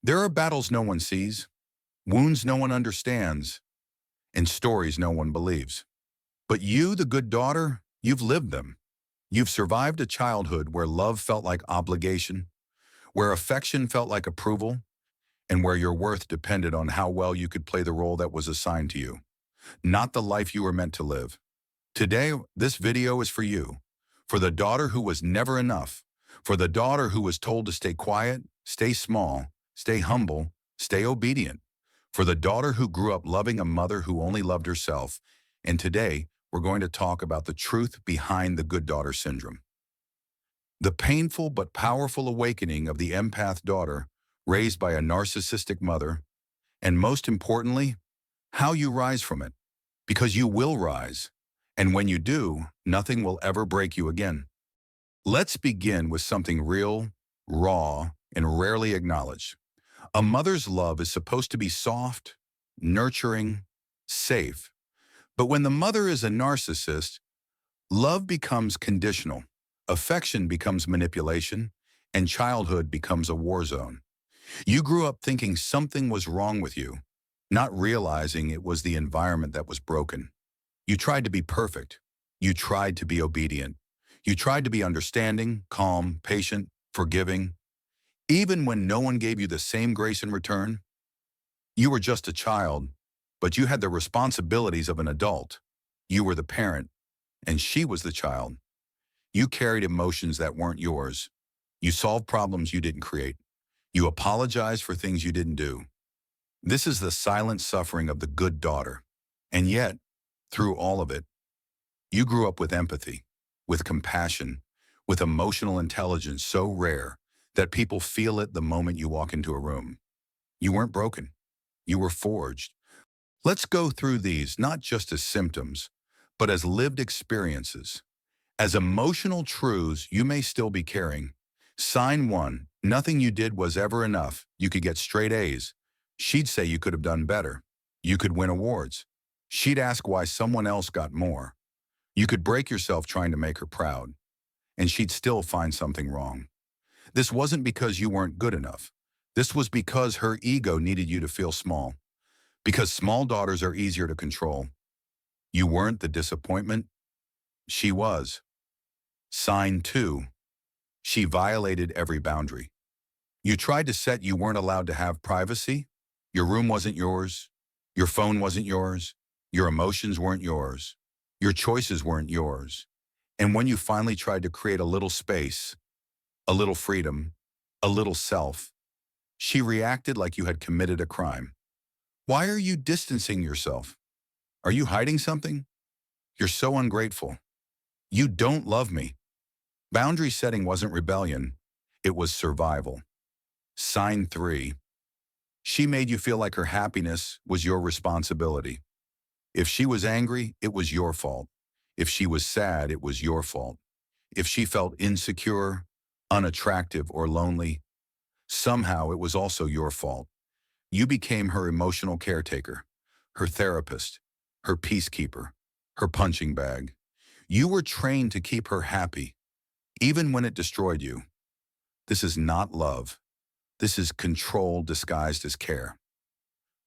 There are battles no one sees, wounds no one understands, and stories no one believes. But you, the good daughter, you've lived them. You've survived a childhood where love felt like obligation, where affection felt like approval, and where your worth depended on how well you could play the role that was assigned to you, not the life you were meant to live. Today, this video is for you, for the daughter who was never enough, for the daughter who was told to stay quiet, stay small, stay humble, stay obedient, for the daughter who grew up loving a mother who only loved herself. And today, we're going to talk about the truth behind the good daughter syndrome. The painful but powerful awakening of the empath daughter raised by a narcissistic mother, and most importantly, how you rise from it, because you will rise. And when you do, nothing will ever break you again. Let's begin with something real, raw, and rarely acknowledged. A mother's love is supposed to be soft, nurturing, safe. But when the mother is a narcissist, love becomes conditional, affection becomes manipulation, and childhood becomes a war zone. You grew up thinking something was wrong with you, not realizing it was the environment that was broken. You tried to be perfect. You tried to be obedient. You tried to be understanding, calm, patient, forgiving. Even when no one gave you the same grace in return, you were just a child, but you had the responsibilities of an adult. You were the parent, and she was the child. You carried emotions that weren't yours. You solved problems you didn't create. You apologized for things you didn't do. This is the silent suffering of the good daughter. And yet, through all of it, you grew up with empathy, with compassion, with emotional intelligence so rare that people feel it the moment you walk into a room. You weren't broken. You were forged. Let's go through these not just as symptoms, but as lived experiences. As emotional truths you may still be carrying. Sign 1, nothing you did was ever enough. You could get straight A's. She'd say you could have done better. You could win awards. She'd ask why someone else got more. You could break yourself trying to make her proud, and she'd still find something wrong. This wasn't because you weren't good enough. This was because her ego needed you to feel small. Because small daughters are easier to control. You weren't the disappointment. She was. Sign 2. She violated every boundary. You tried to set you weren't allowed to have privacy. Your room wasn't yours. Your phone wasn't yours. Your emotions weren't yours. Your choices weren't yours. And when you finally tried to create a little space, a little freedom, a little self, she reacted like you had committed a crime. Why are you distancing yourself? Are you hiding something? You're so ungrateful. You don't love me. Boundary setting wasn't rebellion. It was survival. Sign 3. She made you feel like her happiness was your responsibility. If she was angry, it was your fault. If she was sad, it was your fault. If she felt insecure, unattractive, or lonely, somehow it was also your fault. You became her emotional caretaker, her therapist, her peacekeeper, her punching bag. You were trained to keep her happy, even when it destroyed you. This is not love. This is control disguised as care.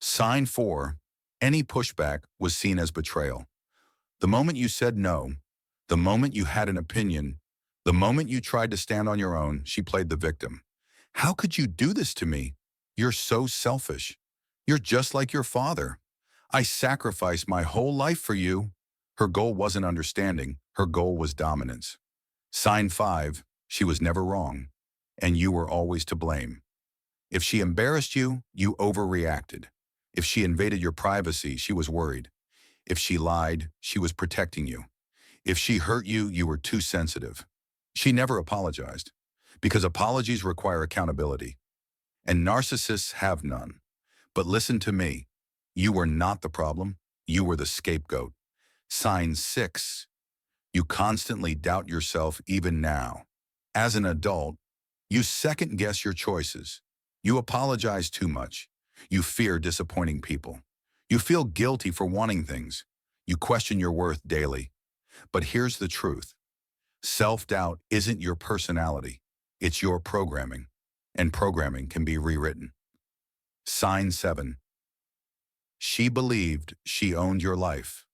Sign 4. Any pushback was seen as betrayal. The moment you said no, the moment you had an opinion, the moment you tried to stand on your own, she played the victim. How could you do this to me? You're so selfish. You're just like your father. I sacrificed my whole life for you. Her goal wasn't understanding. Her goal was dominance. Sign 5. She was never wrong, and you were always to blame. If she embarrassed you, you overreacted. If she invaded your privacy, she was worried. If she lied, she was protecting you. If she hurt you, you were too sensitive. She never apologized, because apologies require accountability, and narcissists have none. But listen to me. You were not the problem. You were the scapegoat. Sign 6. You constantly doubt yourself even now. As an adult, you second-guess your choices. You apologize too much. You fear disappointing people. You feel guilty for wanting things. You question your worth daily. But here's the truth. Self-doubt isn't your personality. It's your programming. And programming can be rewritten. Sign 7. She believed she owned your life.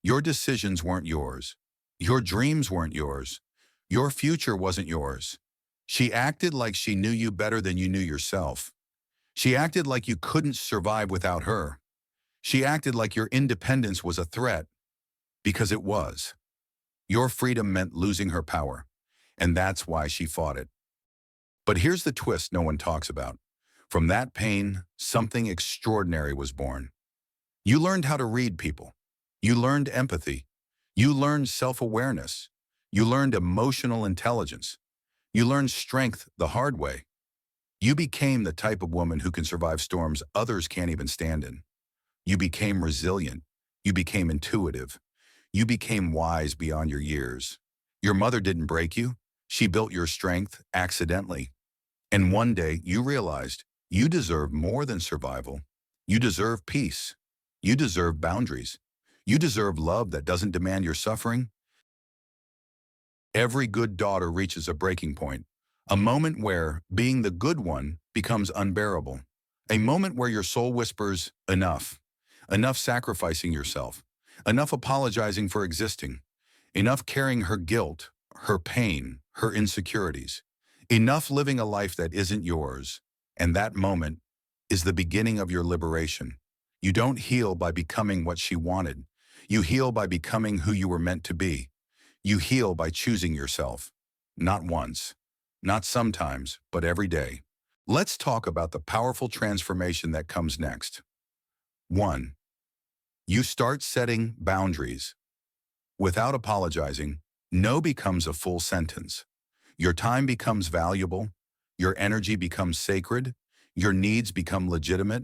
Your decisions weren't yours. Your dreams weren't yours. Your future wasn't yours. She acted like she knew you better than you knew yourself. She acted like you couldn't survive without her. She acted like your independence was a threat, because it was. Your freedom meant losing her power, and that's why she fought it. But here's the twist no one talks about. From that pain, something extraordinary was born. You learned how to read people. You learned empathy. You learned self-awareness. You learned emotional intelligence. You learned strength the hard way. You became the type of woman who can survive storms others can't even stand in. You became resilient. You became intuitive. You became wise beyond your years. Your mother didn't break you. She built your strength accidentally. And one day you realized you deserve more than survival. You deserve peace. You deserve boundaries. You deserve love that doesn't demand your suffering. Every good daughter reaches a breaking point, a moment where being the good one becomes unbearable, a moment where your soul whispers, enough, enough sacrificing yourself, enough apologizing for existing, enough carrying her guilt, her pain, her insecurities, enough living a life that isn't yours. And that moment is the beginning of your liberation. You don't heal by becoming what she wanted. You heal by becoming who you were meant to be. You heal by choosing yourself. Not once, not sometimes, but every day. Let's talk about the powerful transformation that comes next. 1. You start setting boundaries. Without apologizing, no becomes a full sentence. Your time becomes valuable. Your energy becomes sacred. Your needs become legitimate.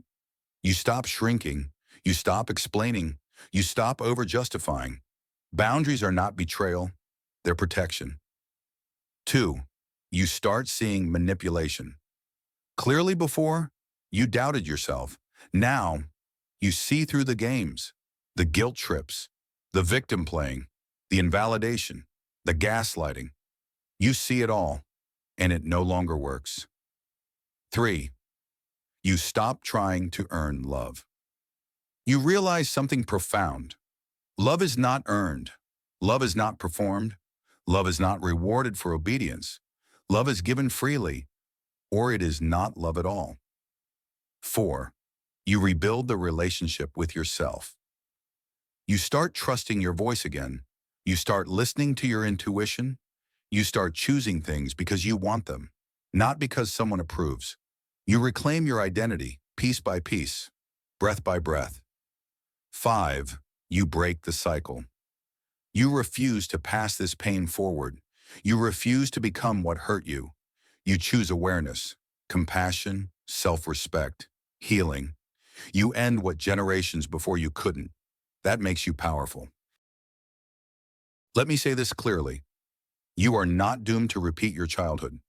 You stop shrinking. You stop explaining. You stop over-justifying. Boundaries are not betrayal, they're protection. 2. You start seeing manipulation. Clearly before, you doubted yourself. Now, you see through the games, the guilt trips, the victim playing, the invalidation, the gaslighting. You see it all, and it no longer works. 3. You stop trying to earn love. You realize something profound. Love is not earned. Love is not performed. Love is not rewarded for obedience. Love is given freely, or it is not love at all. 4. You rebuild the relationship with yourself. You start trusting your voice again. You start listening to your intuition. You start choosing things because you want them, not because someone approves. You reclaim your identity, piece by piece, breath by breath. 5. You break the cycle. You refuse to pass this pain forward. You refuse to become what hurt you. You choose awareness, compassion, self-respect, healing. You end what generations before you couldn't. That makes you powerful. Let me say this clearly. You are not doomed to repeat your childhood.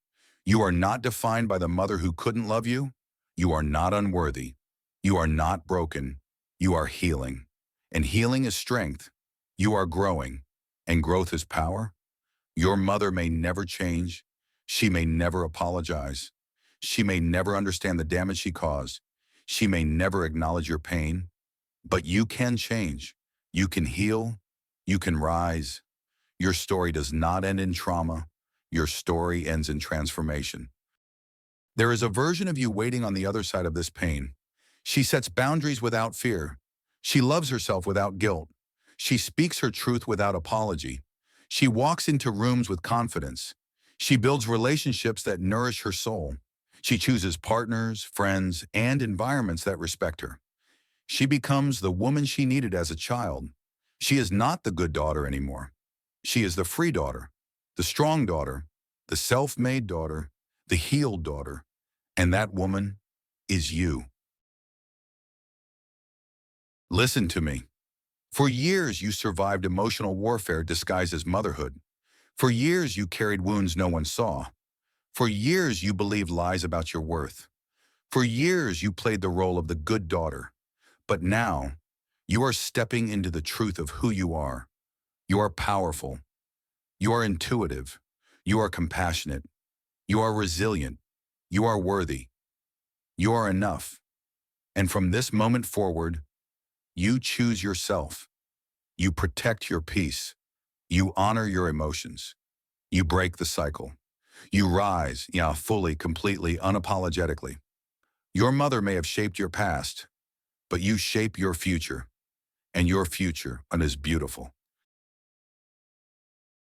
You are not defined by the mother who couldn't love you. You are not unworthy. You are not broken. You are healing. And healing is strength. You are growing. And growth is power. Your mother may never change. She may never apologize. She may never understand the damage she caused. She may never acknowledge your pain. But you can change. You can heal. You can rise. Your story does not end in trauma. Your story ends in transformation. There is a version of you waiting on the other side of this pain. She sets boundaries without fear. She loves herself without guilt. She speaks her truth without apology. She walks into rooms with confidence. She builds relationships that nourish her soul. She chooses partners, friends, and environments that respect her. She becomes the woman she needed as a child. She is not the good daughter anymore. She is the free daughter, the strong daughter, the self-made daughter, the healed daughter. And that woman is you. Listen to me. For years, you survived emotional warfare disguised as motherhood. For years, you carried wounds no one saw. For years, you believed lies about your worth. For years, you played the role of the good daughter. But now, you are stepping into the truth of who you are. You are powerful. You are intuitive. You are compassionate. You are resilient. You are worthy. You are enough. And from this moment forward, you choose yourself. You protect your peace. You honor your emotions. You break the cycle. You rise, fully, completely, unapologetically. Your mother may have shaped your past, but you shape your future, and your future is beautiful.